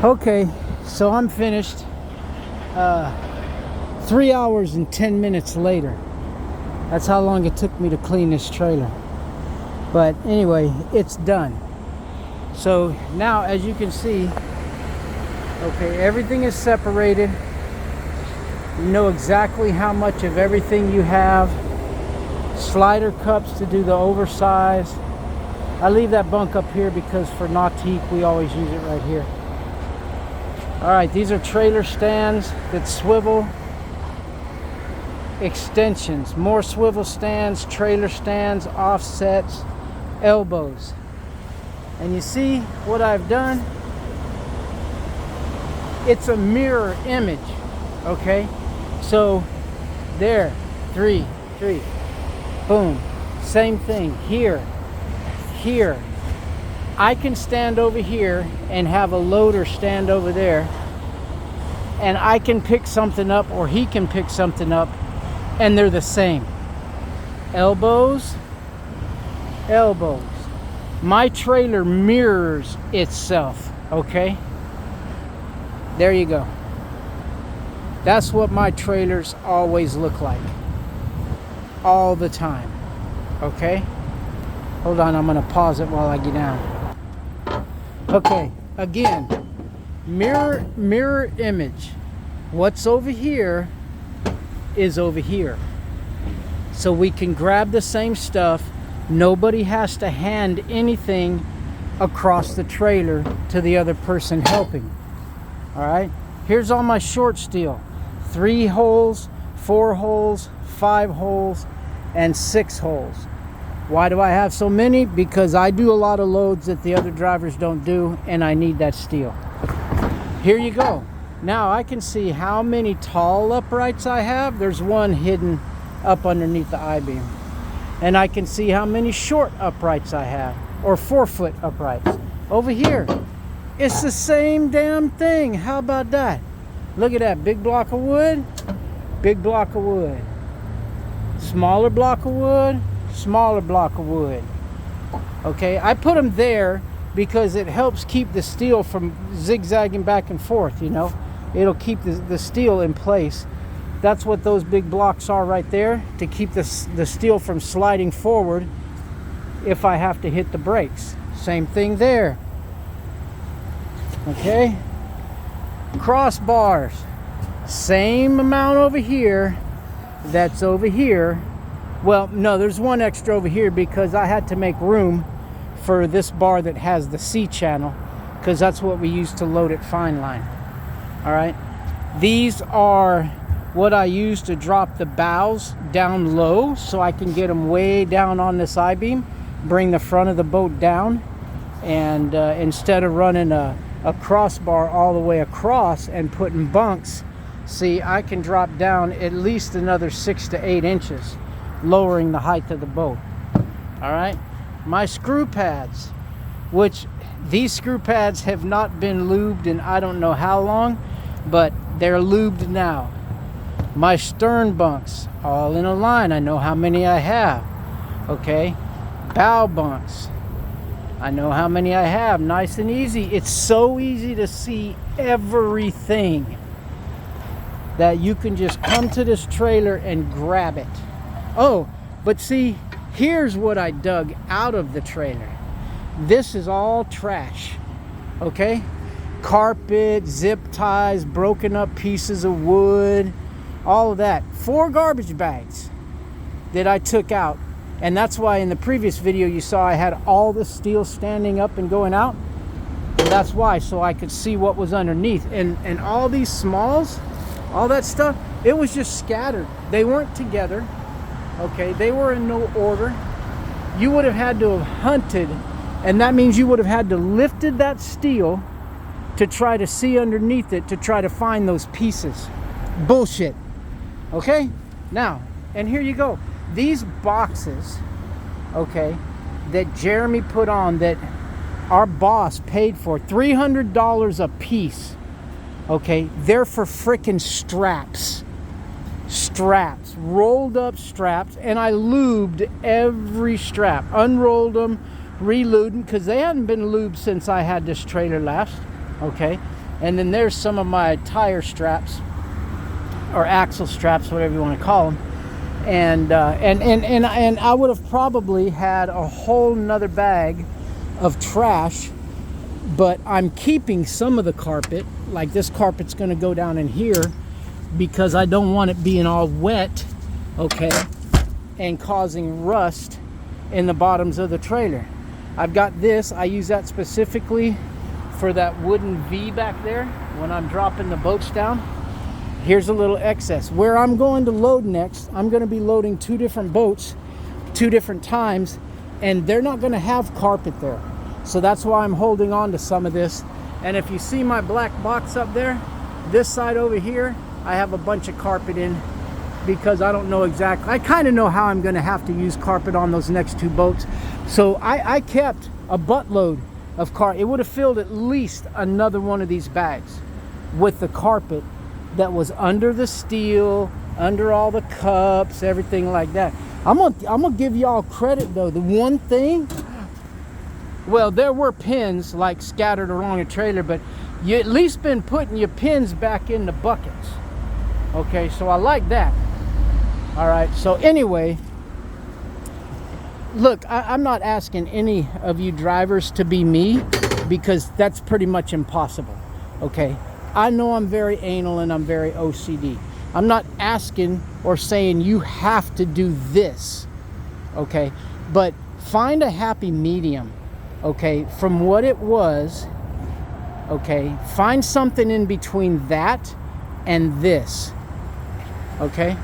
Okay, so I'm finished. 3 hours and 10 minutes later. That's how long it took me to clean this trailer. But anyway, it's done. So now, as you can see, okay, everything is separated. You know exactly how much of everything you have. Slider cups to do the oversize. I leave that bunk up here because for Nautique, we always use it right here. All right, these are trailer stands that swivel. Extensions, more swivel stands, trailer stands, offsets, elbows. And you see what I've done? It's a mirror image, okay? So there, three, boom, same thing here. I can stand over here and have a loader stand over there, and I can pick something up, or he can pick something up, and they're the same. Elbows. My trailer mirrors itself, okay? There you go. That's what my trailers always look like. All the time, okay? Hold on, I'm gonna pause it while I get down. Okay, again, mirror image. What's over here is over here. So we can grab the same stuff. Nobody has to hand anything across the trailer to the other person helping. All right, here's all my short steel. 3 holes, 4 holes, 5 holes, and 6 holes. Why do I have so many? Because I do a lot of loads that the other drivers don't do, and I need that steel. Here you go. Now I can see how many tall uprights I have. There's one hidden up underneath the I-beam. And I can see how many short uprights I have, or 4-foot uprights. Over here, it's the same damn thing. How about that? Look at that, big block of wood, big block of wood. Smaller block of wood, smaller block of wood. Okay, I put them there because it helps keep the steel from zigzagging back and forth, you know. It'll keep the steel in place. That's what those big blocks are right there, to keep the steel from sliding forward if I have to hit the brakes. Same thing there. Okay. Crossbars. Same amount over here that's over here. Well, no, there's one extra over here because I had to make room for this bar that has the C channel, because that's what we use to load it fine line. All right. These are what I use to drop the bows down low so I can get them way down on this I-beam, bring the front of the boat down, and instead of running a crossbar all the way across and putting bunks, see, I can drop down at least another 6 to 8 inches, lowering the height of the boat. All right, my screw pads, which these screw pads have not been lubed in I don't know how long, but they're lubed now. My stern bunks, all in a line. I know how many I have. Okay, bow bunks, I know how many I have. Nice and easy. It's so easy to see everything that you can just come to this trailer and grab it. Oh, but see, here's what I dug out of the trailer. This is all trash, okay? Carpet, zip ties, broken up pieces of wood, all of that. 4 garbage bags that I took out. And that's why in the previous video you saw I had all the steel standing up and going out. And that's why, so I could see what was underneath. And all these smalls, all that stuff, it was just scattered. They weren't together, okay? They were in no order. You would have had to have hunted, and that means you would have had to lifted that steel to try to see underneath it, to try to find those pieces. Bullshit. Okay, now, and here you go. These boxes, okay, that Jeremy put on, that our boss paid for, $300 a piece, okay, they're for frickin' straps. Straps, rolled up straps, and I lubed every strap, unrolled them, re-lubed them, because they hadn't been lubed since I had this trailer last, okay. And then there's some of my tire straps or axle straps, whatever you want to call them. And I would have probably had a whole nother bag of trash, but I'm keeping some of the carpet. Like this carpet's going to go down in here because I don't want it being all wet, okay, and causing rust in the bottoms of the trailer. I've got this. I use that specifically for that wooden V back there when I'm dropping the boats down. Here's a little excess. Where I'm going to load next, I'm going to be loading 2 different boats 2 different times, and they're not going to have carpet there. So that's why I'm holding on to some of this. And if you see my black box up there, this side over here, I have a bunch of carpet in because I don't know exactly. I kind of know how I'm going to have to use carpet on those next 2 boats. So I kept a buttload of carpet. It would have filled at least another one of these bags with the carpet that was under the steel, under all the cups, everything like that. I'm gonna give y'all credit though. The one thing, well, there were pins like scattered along a trailer, but you at least been putting your pins back in the buckets. Okay, so I like that. All right, so anyway, look, I'm not asking any of you drivers to be me because that's pretty much impossible. Okay, I know I'm very anal and I'm very OCD. I'm not asking or saying you have to do this, okay? But find a happy medium, okay, from what it was, okay? Find something in between that and this, okay?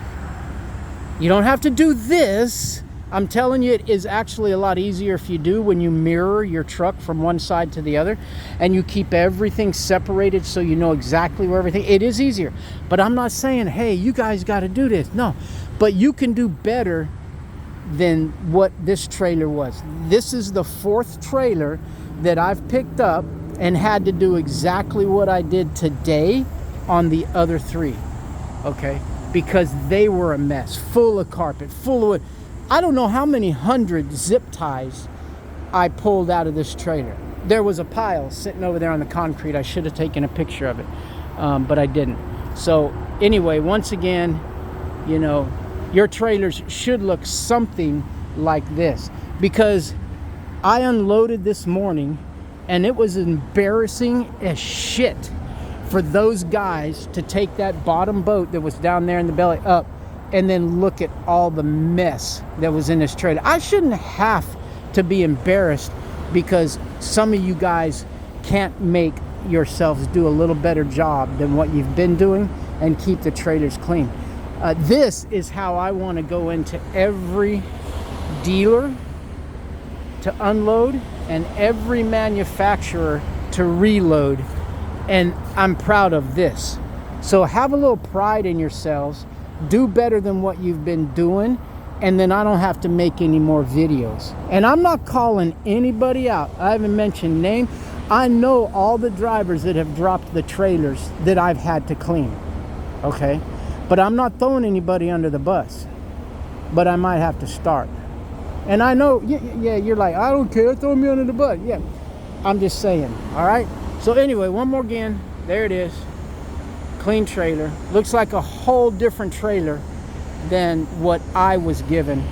You don't have to do this. I'm telling you, it is actually a lot easier if you do when you mirror your truck from one side to the other and you keep everything separated so you know exactly where everything, it is easier. But I'm not saying, hey, you guys got to do this. No, but you can do better than what this trailer was. This is the 4th trailer that I've picked up and had to do exactly what I did today on the other 3, okay? Because they were a mess, full of carpet, full of wood. I don't know how many 100 zip ties I pulled out of this trailer. There was a pile sitting over there on the concrete. I should have taken a picture of it, but I didn't. So anyway, once again, you know, your trailers should look something like this, because I unloaded this morning and it was embarrassing as shit for those guys to take that bottom boat that was down there in the belly up and then look at all the mess that was in this trailer. I shouldn't have to be embarrassed because some of you guys can't make yourselves do a little better job than what you've been doing and keep the trailers clean. This is how I want to go into every dealer to unload and every manufacturer to reload, and I'm proud of this. So have a little pride in yourselves. Do better than what you've been doing, and then I don't have to make any more videos. And I'm not calling anybody out. I haven't mentioned name. I know all the drivers that have dropped the trailers that I've had to clean, okay? But I'm not throwing anybody under the bus, but I might have to start. And I know, yeah, you're like, I don't care, throw me under the bus. Yeah, I'm just saying, all right? So anyway, one more again, there it is. Clean trailer. Looks like a whole different trailer than what I was given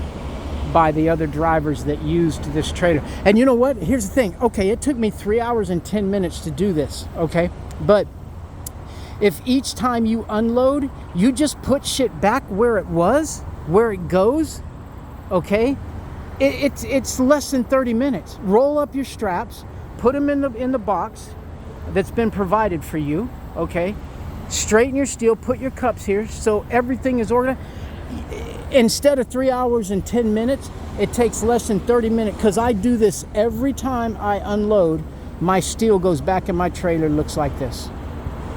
by the other drivers that used this trailer. And you know what? Here's the thing. Okay, it took me 3 hours and 10 minutes to do this, okay? But if each time you unload, you just put shit back where it was, where it goes, okay? It's less than 30 minutes. Roll up your straps, put them in the box that's been provided for you, okay? Straighten your steel, put your cups here so everything is organized. Instead of 3 hours and 10 minutes, it takes less than 30 minutes, because I do this every time I unload. My steel goes back in my trailer, looks like this.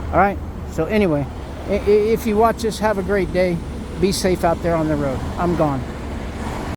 All right, so anyway, if you watch this, have a great day. Be safe out there on the road. I'm gone.